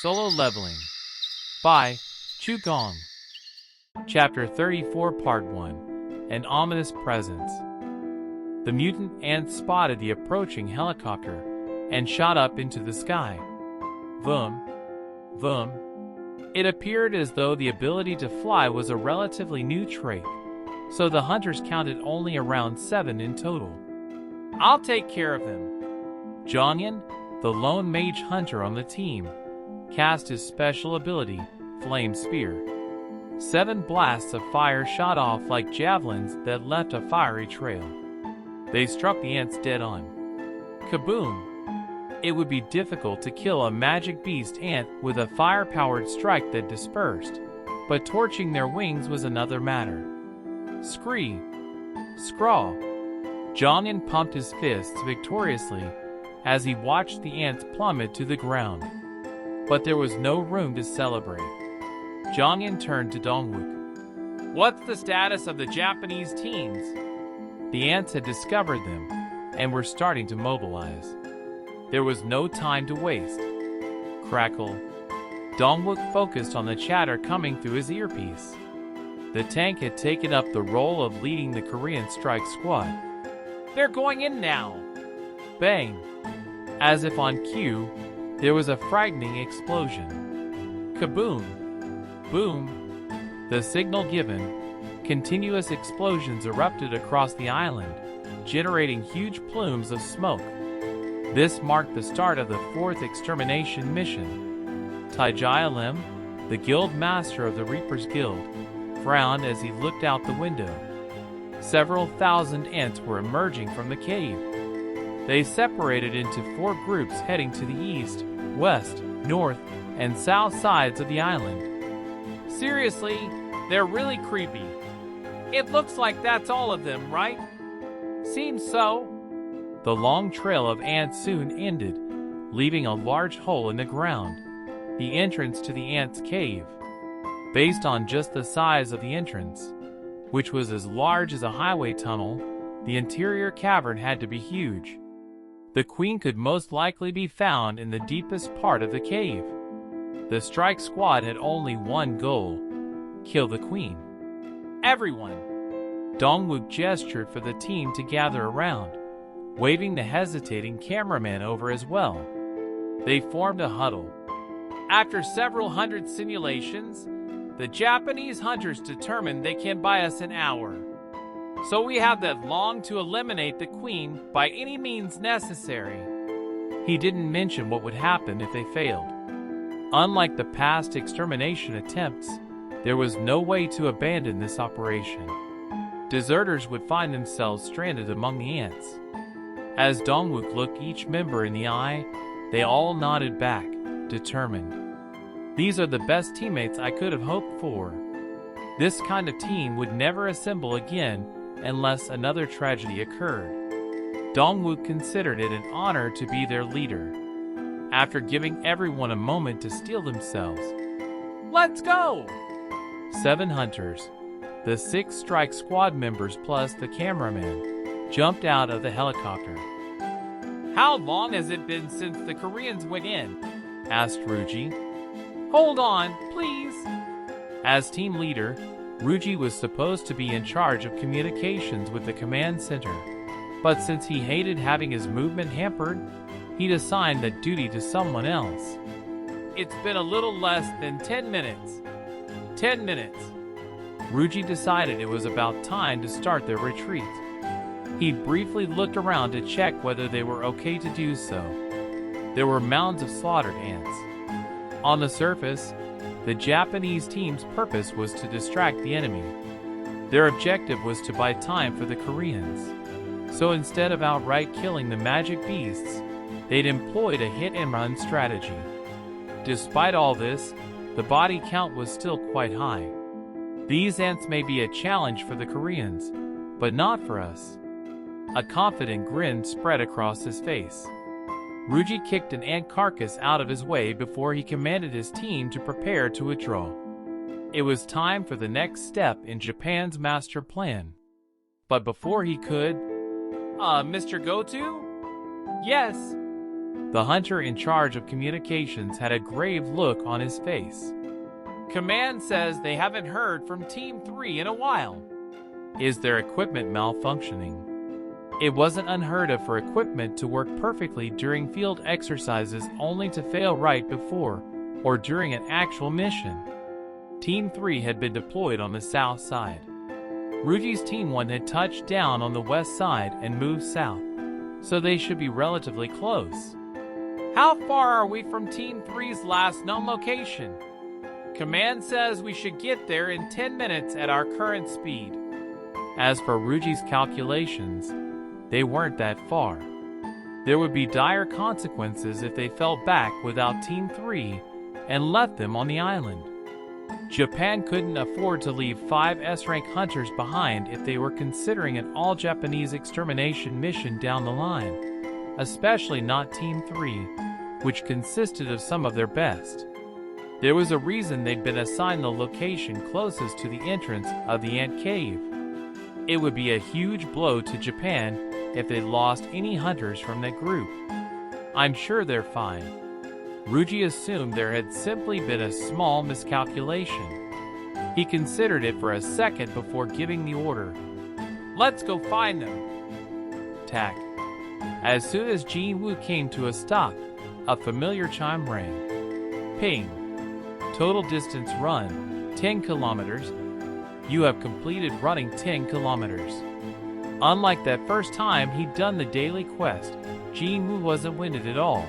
Solo Leveling by Chu Gong. Chapter 34 Part 1 An Ominous Presence. The mutant ants spotted the approaching helicopter and shot up into the sky. Vroom, vroom. It appeared as though the ability to fly was a relatively new trait, so the hunters counted only around 7 in total. "I'll take care of them." Zhongyan, the lone mage hunter on the team, cast his special ability, Flame Spear. 7 blasts of fire shot off like javelins that left a fiery trail. They struck the ants dead on. Kaboom! It would be difficult to kill a magic beast ant with a fire-powered strike that dispersed, but torching their wings was another matter. Scree! Scraw! Zhongyan pumped his fists victoriously as he watched the ants plummet to the ground. But there was no room to celebrate. Zhongyan turned to Dongwook. "What's the status of the Japanese teams?" The ants had discovered them and were starting to mobilize. There was no time to waste. Crackle. Dongwook focused on the chatter coming through his earpiece. The tank had taken up the role of leading the Korean strike squad. "They're going in now!" Bang! As if on cue, there was a frightening explosion. Kaboom! Boom! The signal given, continuous explosions erupted across the island, generating huge plumes of smoke. This marked the start of the 4th extermination mission. Taijia Lim, the guild master of the Reapers Guild, frowned as he looked out the window. Several thousand ants were emerging from the cave. They separated into 4 groups heading to the east, west, north, and south sides of the island. "Seriously, they're really creepy. It looks like that's all of them, right?" "Seems so." The long trail of ants soon ended, leaving a large hole in the ground, the entrance to the ants' cave. Based on just the size of the entrance, which was as large as a highway tunnel, the interior cavern had to be huge. The queen could most likely be found in the deepest part of the cave. The strike squad had only one goal: kill the queen. "Everyone!" Dongwook gestured for the team to gather around, waving the hesitating cameraman over as well. They formed a huddle. "After several hundred simulations, the Japanese hunters determined they can buy us an hour. So we have that long to eliminate the queen by any means necessary." He didn't mention what would happen if they failed. Unlike the past extermination attempts, there was no way to abandon this operation. Deserters would find themselves stranded among the ants. As Dongwook looked each member in the eye, they all nodded back, determined. "These are the best teammates I could have hoped for." This kind of team would never assemble again unless another tragedy occurred. Dongwook considered it an honor to be their leader. After giving everyone a moment to steel themselves, "Let's go!" 7 hunters, the 6 strike squad members plus the cameraman, jumped out of the helicopter. "How long has it been since the Koreans went in?" asked Ruji. "Hold on, please." As team leader, Ruji was supposed to be in charge of communications with the command center, but since he hated having his movement hampered, he'd assigned that duty to someone else. "It's been a little less than 10 minutes. 10 minutes. Ruji decided it was about time to start their retreat. He briefly looked around to check whether they were okay to do so. There were mounds of slaughtered ants. On the surface, the Japanese team's purpose was to distract the enemy. Their objective was to buy time for the Koreans. So instead of outright killing the magic beasts, they'd employed a hit-and-run strategy. Despite all this, the body count was still quite high. "These ants may be a challenge for the Koreans, but not for us." A confident grin spread across his face. Ruji kicked an ant carcass out of his way before he commanded his team to prepare to withdraw. It was time for the next step in Japan's master plan. But before he could, Mr. Goto?" "Yes?" The hunter in charge of communications had a grave look on his face. Command says they haven't heard from Team 3 in a while. Is their equipment malfunctioning? It wasn't unheard of for equipment to work perfectly during field exercises only to fail right before or during an actual mission. Team 3 had been deployed on the south side. Ruji's Team 1 had touched down on the west side and moved south, so they should be relatively close. How far are we from Team 3's last known location? Command says we should get there in 10 minutes at our current speed. As for Ruji's calculations, they weren't that far. There would be dire consequences if they fell back without Team 3 and left them on the island. Japan couldn't afford to leave 5 S-rank hunters behind if they were considering an all-Japanese extermination mission down the line, especially not Team 3, which consisted of some of their best. There was a reason they'd been assigned the location closest to the entrance of the Ant Cave. It would be a huge blow to Japan if they lost any hunters from that group. I'm sure they're fine. Ruji assumed there had simply been a small miscalculation. He considered it for a second before giving the order. Let's go find them. Tack. As soon as Jin-Woo came to a stop, a familiar chime rang. Ping. Total distance run, 10 kilometers. You have completed running 10 kilometers. Unlike that first time he'd done the daily quest, Jin-Woo wasn't winded at all.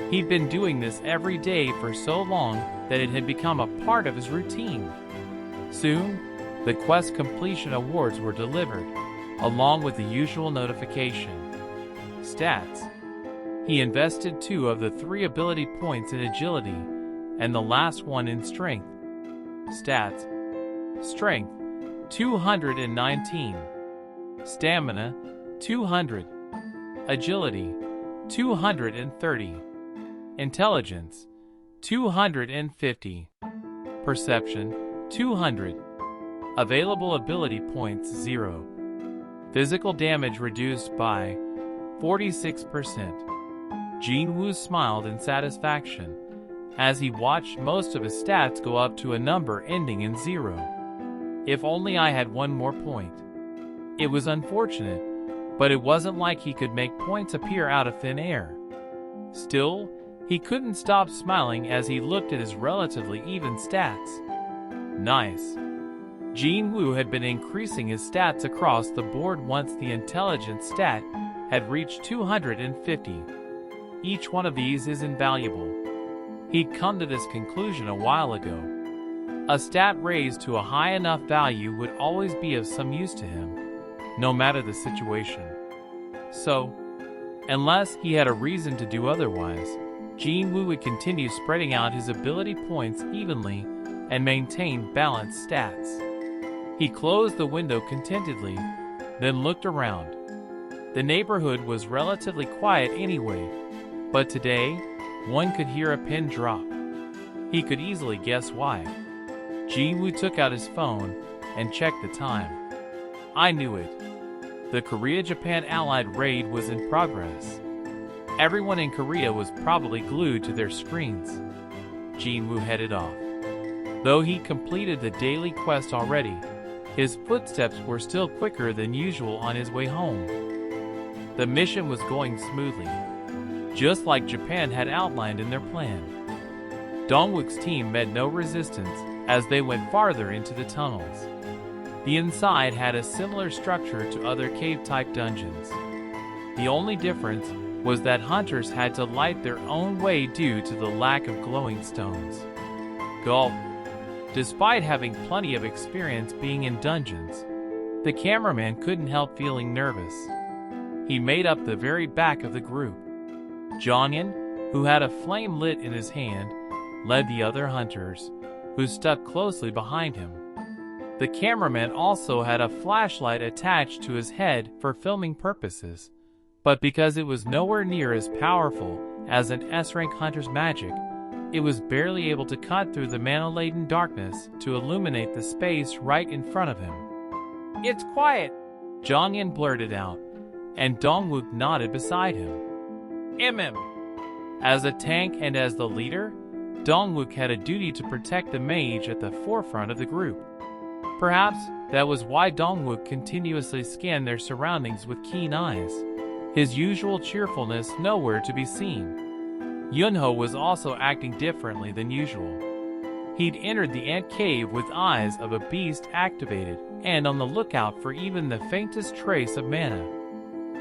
He'd been doing this every day for so long that it had become a part of his routine. Soon, the quest completion awards were delivered, along with the usual notification. Stats. He invested 2 of the 3 ability points in agility, and the last one in strength. Stats. Strength, 219. Stamina, 200. Agility, 230. Intelligence, 250. Perception, 200. Available ability points, 0. Physical damage reduced by 46%. Jin-Woo smiled in satisfaction as he watched most of his stats go up to a number ending in 0. If only I had 1 more point. It was unfortunate, but it wasn't like he could make points appear out of thin air. Still, he couldn't stop smiling as he looked at his relatively even stats. Nice. Jin-Woo had been increasing his stats across the board once the intelligence stat had reached 250. Each one of these is invaluable. He'd come to this conclusion a while ago. A stat raised to a high enough value would always be of some use to him, no matter the situation. So, unless he had a reason to do otherwise, Jin-Woo would continue spreading out his ability points evenly and maintain balanced stats. He closed the window contentedly, then looked around. The neighborhood was relatively quiet anyway, but today, one could hear a pin drop. He could easily guess why. Jin-Woo took out his phone and checked the time. I knew it. The Korea-Japan Allied raid was in progress. Everyone in Korea was probably glued to their screens. Jin-Woo headed off. Though he completed the daily quest already, his footsteps were still quicker than usual on his way home. The mission was going smoothly, just like Japan had outlined in their plan. Dongwook's team met no resistance as they went farther into the tunnels. The inside had a similar structure to other cave-type dungeons. The only difference was that hunters had to light their own way due to the lack of glowing stones. Gulp. Despite having plenty of experience being in dungeons, the cameraman couldn't help feeling nervous. He made up the very back of the group. Jonghyun, who had a flame lit in his hand, led the other hunters, who stuck closely behind him. The cameraman also had a flashlight attached to his head for filming purposes, but because it was nowhere near as powerful as an S-rank hunter's magic, it was barely able to cut through the mana-laden darkness to illuminate the space right in front of him. "It's quiet," Jonghyun blurted out, and Dongwook nodded beside him. As a tank and as the leader, Dongwook had a duty to protect the mage at the forefront of the group. Perhaps that was why Dongwook continuously scanned their surroundings with keen eyes, his usual cheerfulness nowhere to be seen. Yunho was also acting differently than usual. He'd entered the ant cave with eyes of a beast activated and on the lookout for even the faintest trace of mana.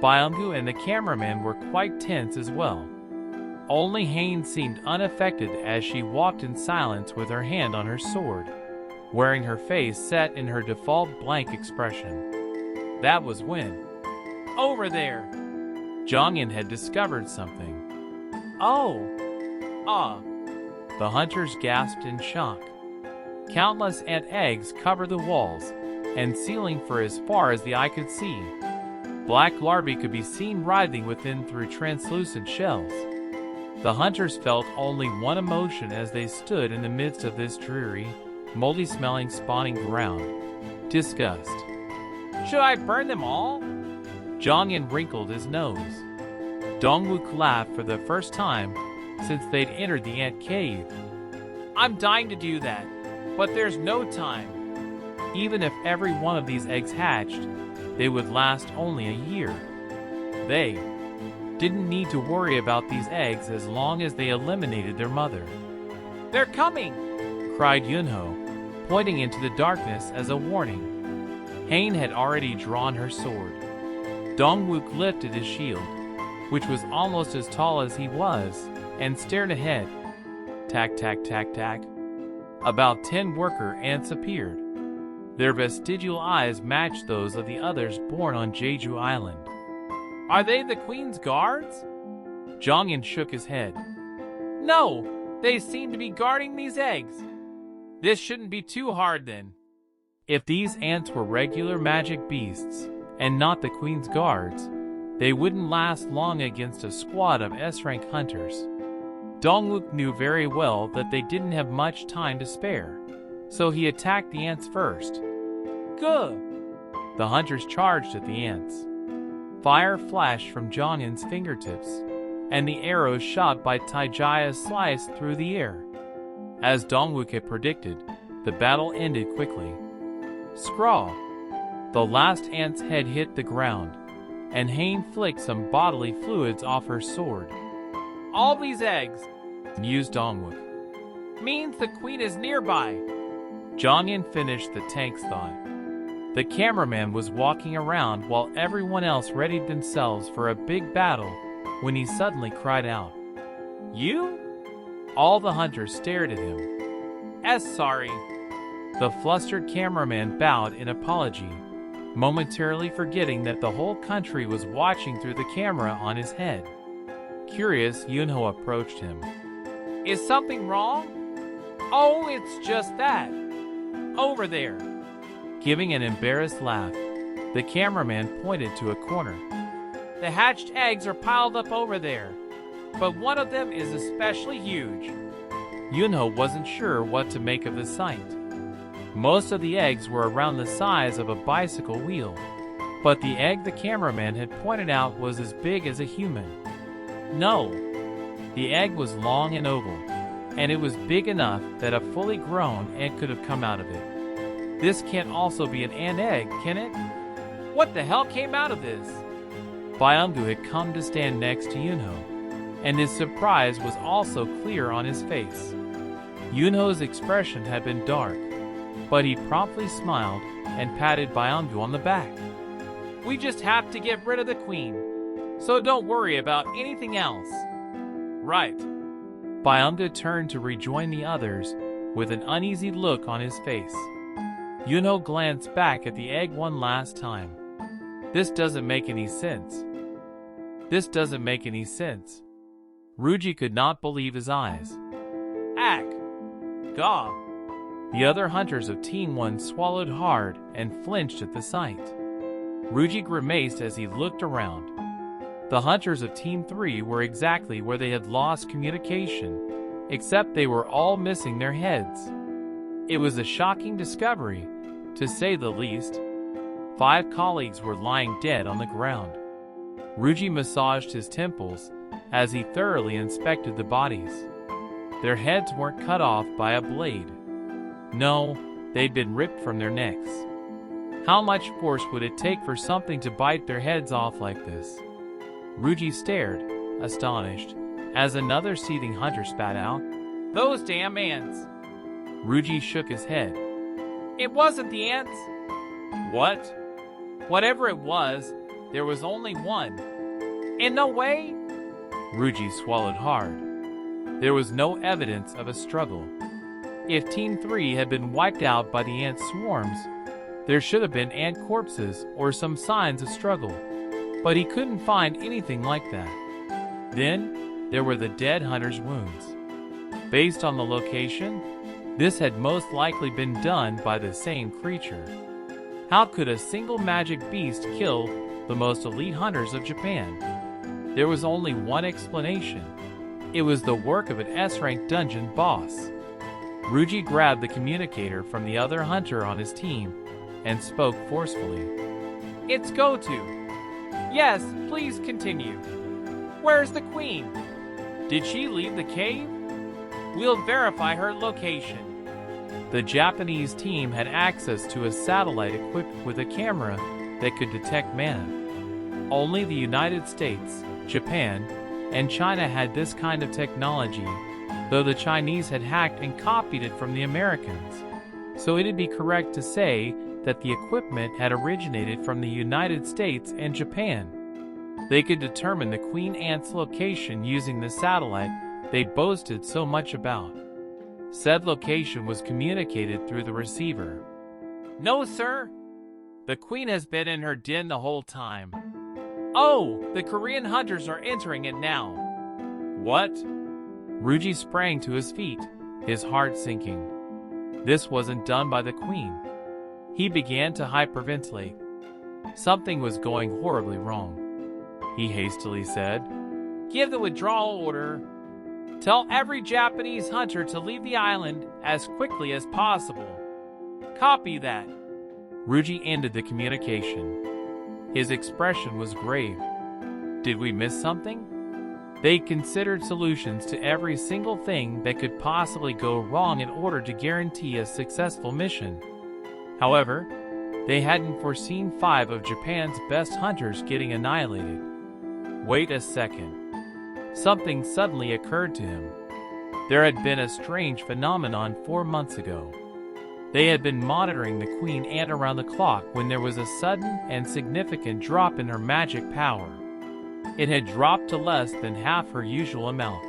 Byunggu and the cameraman were quite tense as well. Only Hain seemed unaffected as she walked in silence with her hand on her sword, wearing her face set in her default blank expression. That was when, over there, Zhongyan had discovered something. Oh! Ah! The hunters gasped in shock. Countless ant eggs covered the walls and ceiling for as far as the eye could see. Black larvae could be seen writhing within through translucent shells. The hunters felt only one emotion as they stood in the midst of this dreary, moldy-smelling spawning ground: disgust. Should I burn them all? Zhongyan wrinkled his nose. Dongwook laughed for the first time since they'd entered the ant cave. I'm dying to do that, but there's no time. Even if every one of these eggs hatched, they would last only a year. They didn't need to worry about these eggs as long as they eliminated their mother. They're coming! Cried Yunho, pointing into the darkness as a warning. Hain had already drawn her sword. Dongwook lifted his shield, which was almost as tall as he was, and stared ahead. Tack, tack, tack, tack. About 10 worker ants appeared. Their vestigial eyes matched those of the others born on Jeju Island. Are they the Queen's guards? Zhongyan shook his head. No, they seem to be guarding these eggs. This shouldn't be too hard then. If these ants were regular magic beasts, and not the Queen's guards, they wouldn't last long against a squad of S-rank hunters. Dongwook knew very well that they didn't have much time to spare, so he attacked the ants first. Good! The hunters charged at the ants. Fire flashed from Zhongyan's fingertips, and the arrows shot by Taijaya sliced through the air. As Dongwook had predicted, the battle ended quickly. Scrawl! The last ant's head hit the ground, and Hain flicked some bodily fluids off her sword. All these eggs, mused Dongwook, means the Queen is nearby. Zhongyan finished the tank's thought. The cameraman was walking around while everyone else readied themselves for a big battle when he suddenly cried out, You? All the hunters stared at him. Sorry. The flustered cameraman bowed in apology, momentarily forgetting that the whole country was watching through the camera on his head. Curious, Yunho approached him. Is something wrong? Oh, it's just that. Over there. Giving an embarrassed laugh, the cameraman pointed to a corner. The hatched eggs are piled up over there, but one of them is especially huge. Yunho wasn't sure what to make of the sight. Most of the eggs were around the size of a bicycle wheel, but the egg the cameraman had pointed out was as big as a human. No, the egg was long and oval, and it was big enough that a fully grown ant could have come out of it. This can't also be an ant egg, can it? What the hell came out of this? Byunggu had come to stand next to Yunho, and his surprise was also clear on his face. Yunho's expression had been dark, but he promptly smiled and patted Byunggu on the back. We just have to get rid of the Queen, so don't worry about anything else. Right. Byunggu turned to rejoin the others with an uneasy look on his face. Yunho glanced back at the egg one last time. This doesn't make any sense. This doesn't make any sense. Ruji could not believe his eyes. Ack! Gob! The other hunters of Team 1 swallowed hard and flinched at the sight. Ruji grimaced as he looked around. The hunters of Team 3 were exactly where they had lost communication, except they were all missing their heads. It was a shocking discovery, to say the least. 5 colleagues were lying dead on the ground. Ruji massaged his temples as he thoroughly inspected the bodies. Their heads weren't cut off by a blade. No, they'd been ripped from their necks. How much force would it take for something to bite their heads off like this? Ruji stared, astonished, as another seething hunter spat out, "Those damn ants!" Ruji shook his head. "It wasn't the ants." "What?" "Whatever it was, there was only one." "In no way?" Ruji swallowed hard. There was no evidence of a struggle. If Team 3 had been wiped out by the ant swarms, there should have been ant corpses or some signs of struggle, but he couldn't find anything like that. Then, there were the dead hunter's wounds. Based on the location, this had most likely been done by the same creature. How could a single magic beast kill the most elite hunters of Japan? There was only one explanation. It was the work of an S-rank dungeon boss. Ruji grabbed the communicator from the other hunter on his team and spoke forcefully. "It's Goto." "Yes, please continue." "Where's the queen? Did she leave the cave?" "We'll verify her location." The Japanese team had access to a satellite equipped with a camera that could detect mana. Only the United States, Japan, and China had this kind of technology, though the Chinese had hacked and copied it from the Americans. So it'd be correct to say that the equipment had originated from the United States and Japan. They could determine the queen ant's location using the satellite they boasted so much about. Said location was communicated through the receiver. "No, sir. The queen has been in her den the whole time." "Oh, the Korean hunters are entering it now." "What?" Ruji sprang to his feet, his heart sinking. This wasn't done by the queen. He began to hyperventilate. Something was going horribly wrong. He hastily said, "Give the withdrawal order. Tell every Japanese hunter to leave the island as quickly as possible." "Copy that." Ruji ended the communication. His expression was grave. Did we miss something? They considered solutions to every single thing that could possibly go wrong in order to guarantee a successful mission. However, they hadn't foreseen 5 of Japan's best hunters getting annihilated. Wait a second. Something suddenly occurred to him. There had been a strange phenomenon 4 months ago. They had been monitoring the queen ant around the clock when there was a sudden and significant drop in her magic power. It had dropped to less than half her usual amount.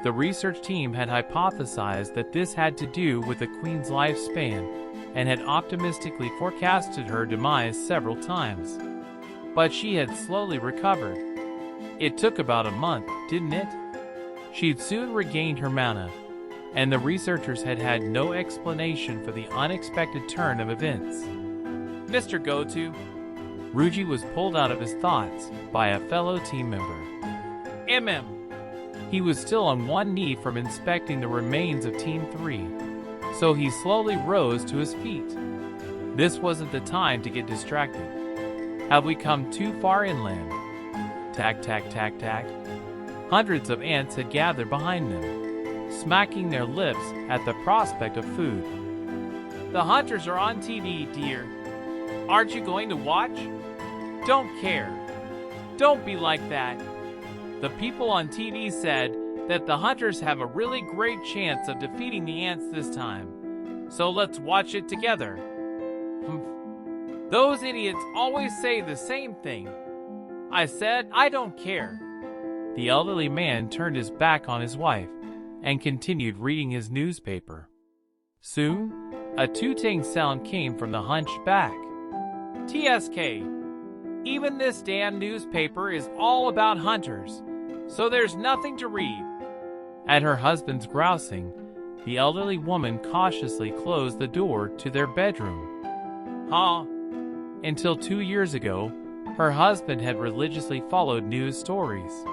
The research team had hypothesized that this had to do with the queen's lifespan and had optimistically forecasted her demise several times. But she had slowly recovered. It took about a month, didn't it? She'd soon regained her mana, and the researchers had had no explanation for the unexpected turn of events. "Mr. Goto." Ruji was pulled out of his thoughts by a fellow team member. "MM." He was still on one knee from inspecting the remains of Team 3, so he slowly rose to his feet. This wasn't the time to get distracted. Have we come too far inland? Tack, tack, tack, tack. Hundreds of ants had gathered behind them, smacking their lips at the prospect of food. "The hunters are on TV, dear. Aren't you going to watch?" "Don't care. Don't be like that. The people on TV said that the hunters have a really great chance of defeating the ants this time, so let's watch it together." "Those idiots always say the same thing." I said I don't care. The elderly man turned his back on his wife and continued reading his newspaper. Soon, a tooting sound came from the hunched back. "TSK, even this damn newspaper is all about hunters, so there's nothing to read." At her husband's grousing, the elderly woman cautiously closed the door to their bedroom. Until 2 years ago, her husband had religiously followed news stories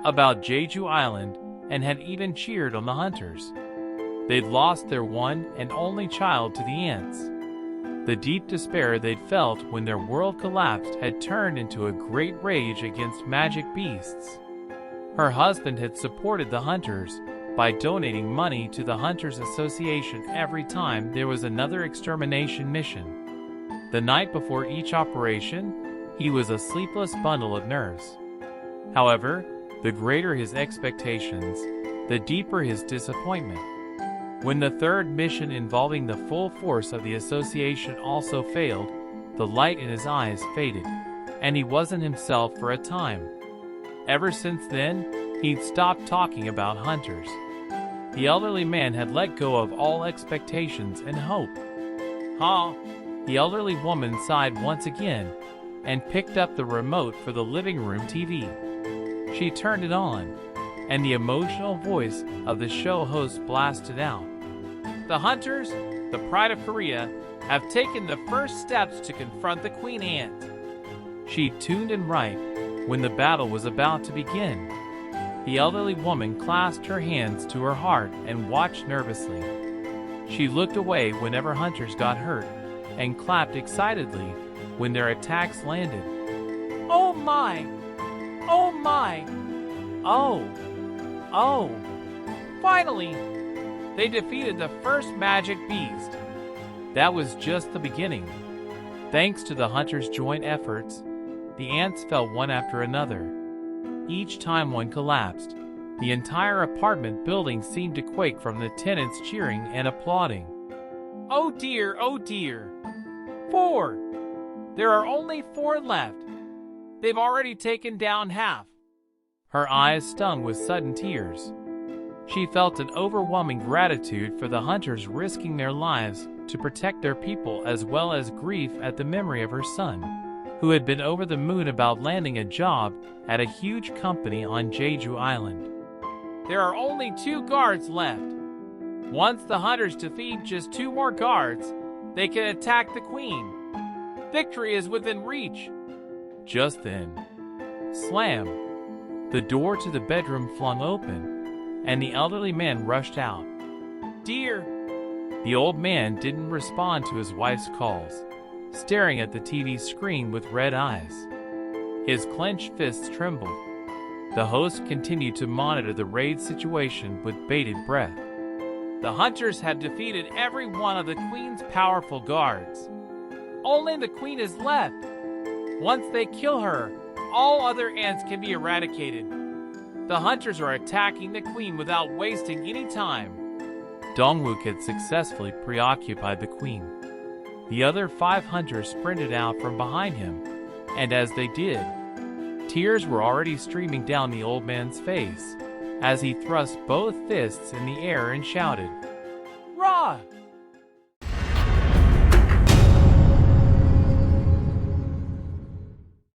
about Jeju Island and had even cheered on the hunters. They'd lost their one and only child to the ants. The deep despair they'd felt when their world collapsed had turned into a great rage against magic beasts. Her husband had supported the hunters by donating money to the Hunters Association every time there was another extermination mission. The night before each operation, he was a sleepless bundle of nerves. However, the greater his expectations, the deeper his disappointment. When the third mission involving the full force of the association also failed, the light in his eyes faded, and he wasn't himself for a time. Ever since then, he'd stopped talking about hunters. The elderly man had let go of all expectations and hope. The elderly woman sighed once again and picked up the remote for the living room TV. She turned it on, and the emotional voice of the show host blasted out. The hunters, the pride of Korea, have taken the first steps to confront the queen ant. She tuned in right when the battle was about to begin. The elderly woman clasped her hands to her heart and watched nervously. She looked away whenever hunters got hurt and clapped excitedly when their attacks landed. Oh my! Oh my! Oh! Finally! They defeated the first magic beast. That was just the beginning. Thanks to the hunters' joint efforts, the ants fell one after another. Each time one collapsed, the entire apartment building seemed to quake from the tenants cheering and applauding. Oh dear, oh dear. 4! There are only 4 left. They've already taken down half. Her eyes stung with sudden tears. She felt an overwhelming gratitude for the hunters risking their lives to protect their people, as well as grief at the memory of her son, who had been over the moon about landing a job at a huge company on Jeju Island. There are only 2 guards left. Once the hunters defeat just 2 more guards, they can attack the queen. Victory is within reach. Just then, slam! The door to the bedroom flung open, and the elderly man rushed out. Dear! The old man didn't respond to his wife's calls, staring at the TV screen with red eyes. His clenched fists trembled. The host continued to monitor the raid situation with bated breath. The hunters had defeated every one of the queen's powerful guards. Only the queen is left. Once they kill her, all other ants can be eradicated. The hunters are attacking the queen without wasting any time. Dongwook had successfully preoccupied the queen. The other 5 hunters sprinted out from behind him, and as they did, tears were already streaming down the old man's face as he thrust both fists in the air and shouted, "Rah!